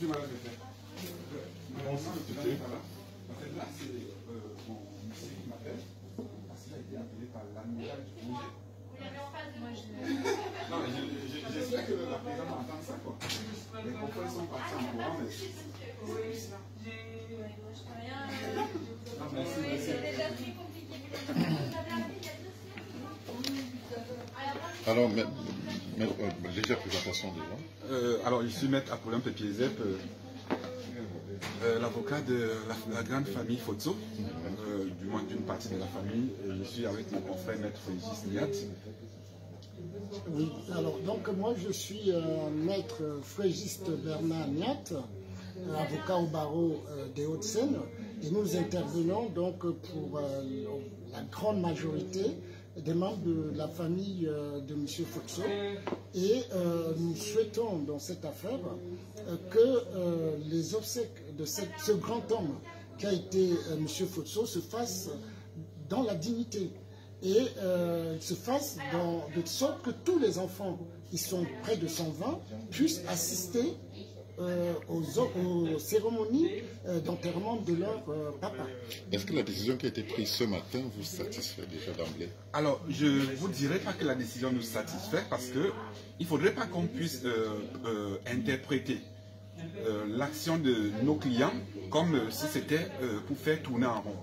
Bonjour madame le maire. Mon nom est là. En fait, là, c'est mon monsieur qui m'appelle parce qu'il a été appelé par l'amiral du projet. Non, mais j'espère que la présidente entend ça, quoi. Les confrères sont partis en courant, mais... Non, merci. C'est déjà très compliqué. Alors, légère présentation déjà. Alors, je suis maître Apollon Pépiezep, l'avocat de la grande famille Fotso, du moins d'une partie de la famille. Et je suis avec mon confrère maître Frégis Niat. Oui, alors donc moi je suis maître Frégiste Bernard Niat, avocat au barreau des Hauts-de-Seine, et nous intervenons donc pour la grande majorité des membres de la famille de M. Fotso, et nous souhaitons dans cette affaire que les obsèques de ce grand homme qui a été M. Fotso se fassent dans la dignité et se fassent de sorte que tous les enfants, ils sont près de 120, puissent assister aux cérémonies d'enterrement de leur papa. Est-ce que la décision qui a été prise ce matin vous satisfait déjà d'emblée? Alors, je ne vous dirai pas que la décision nous satisfait parce qu'il ne faudrait pas qu'on puisse interpréter l'action de nos clients comme si c'était pour faire tourner en rond.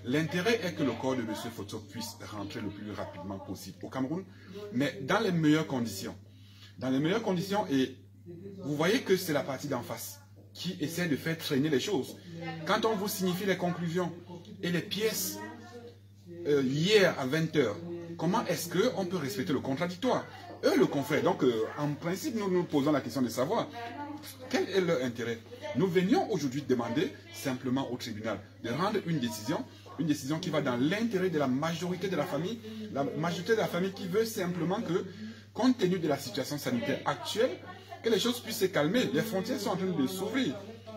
L'intérêt est que le corps de M. Fotso puisse rentrer le plus rapidement possible au Cameroun, mais dans les meilleures conditions. Dans les meilleures conditions, et vous voyez que c'est la partie d'en face qui essaie de faire traîner les choses. Quand on vous signifie les conclusions et les pièces hier à 20 h, comment est-ce qu'on peut respecter le contradictoire? Eux, le confrère. Donc, en principe, nous nous posons la question de savoir quel est leur intérêt. Nous venions aujourd'hui demander simplement au tribunal de rendre une décision qui va dans l'intérêt de la majorité de la famille qui veut simplement que, compte tenu de la situation sanitaire actuelle, que les choses puissent se calmer. Les frontières sont en train de s'ouvrir.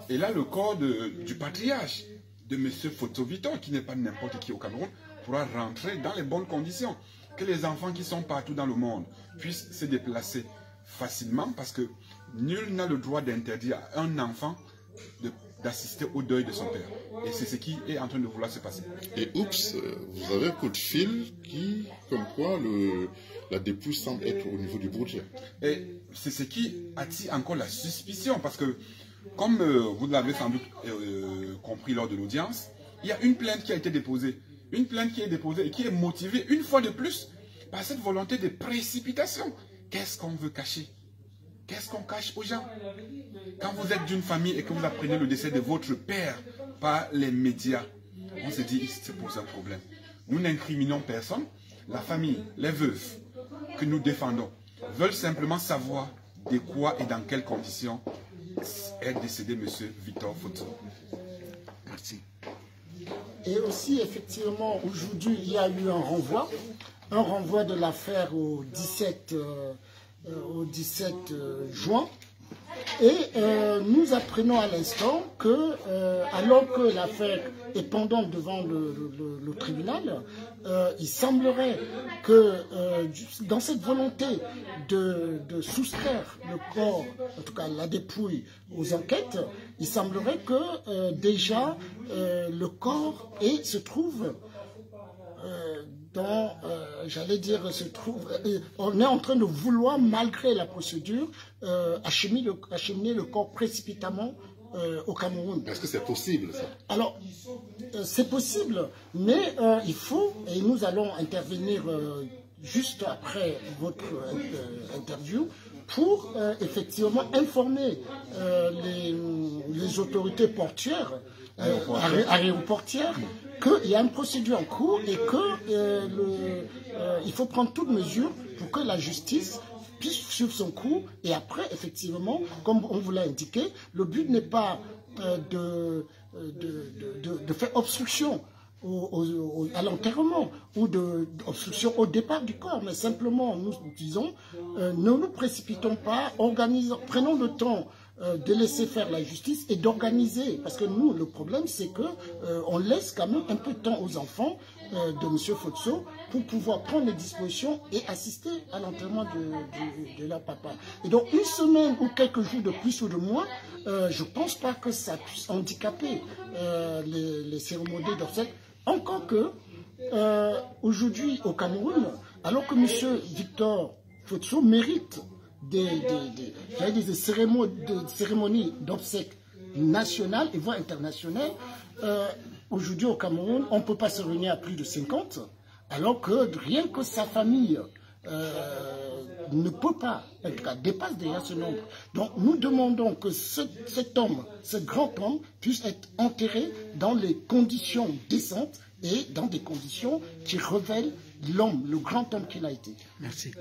Et là, le corps du patriarche, de M. Fotso Victor, qui n'est pas n'importe qui au Cameroun, pourra rentrer dans les bonnes conditions. Que les enfants qui sont partout dans le monde puissent se déplacer facilement, parce que nul n'a le droit d'interdire à un enfant d'assister au deuil de son père. Et c'est ce qui est en train de vouloir se passer. Et oups, vous avez un coup de fil qui, comme quoi, la dépouille semble être au niveau du budget. Et c'est ce qui attire encore la suspicion, parce que, comme vous l'avez sans doute compris lors de l'audience, il y a une plainte qui a été déposée. Une plainte qui est déposée et qui est motivée une fois de plus par cette volonté de précipitation. Qu'est-ce qu'on veut cacher? Qu'est-ce qu'on cache aux gens? Quand vous êtes d'une famille et que vous apprenez le décès de votre père par les médias, on se dit, c'est pour un problème. Nous n'incriminons personne. La famille, les veuves que nous défendons, veulent simplement savoir de quoi et dans quelles conditions est décédé M. Victor Fotso. Merci. Et aussi, effectivement, aujourd'hui, il y a eu un renvoi de l'affaire au 17 juin. Et nous apprenons à l'instant que, alors que l'affaire est pendante devant le tribunal, il semblerait que dans cette volonté de soustraire le corps, en tout cas la dépouille, aux enquêtes, il semblerait que déjà le corps se trouve j'allais dire, on est en train de vouloir, malgré la procédure, acheminer le corps précipitamment au Cameroun. Est-ce que c'est possible, ça? Alors, c'est possible, mais il faut, et nous allons intervenir juste après votre interview, pour effectivement informer les autorités portuaires, aéroportières, qu'il y a une procédure en cours et qu'il faut prendre toutes mesures pour que la justice puisse suivre son cours. Et après, effectivement, comme on vous l'a indiqué, le but n'est pas de faire obstruction à l'enterrement ou d'obstruction au départ du corps, mais simplement nous disons, ne nous précipitons pas, prenons le temps de laisser faire la justice et d'organiser, parce que nous, le problème, c'est que on laisse quand même un peu de temps aux enfants de M. Fotso pour pouvoir prendre les dispositions et assister à l'enterrement de leur papa. Et donc, une semaine ou quelques jours de plus ou de moins, je ne pense pas que ça puisse handicaper les cérémonies d'obsèques. Encore que, aujourd'hui, au Cameroun, alors que M. Victor Fotso mérite des cérémonies d'obsèques nationales et voire internationales, aujourd'hui au Cameroun, on ne peut pas se réunir à plus de 50, alors que rien que sa famille ne peut pas, en tout cas dépasse déjà ce nombre. Donc nous demandons que cet homme, ce grand homme, puisse être enterré dans les conditions décentes et dans des conditions qui révèlent l'homme, le grand homme qu'il a été. Merci.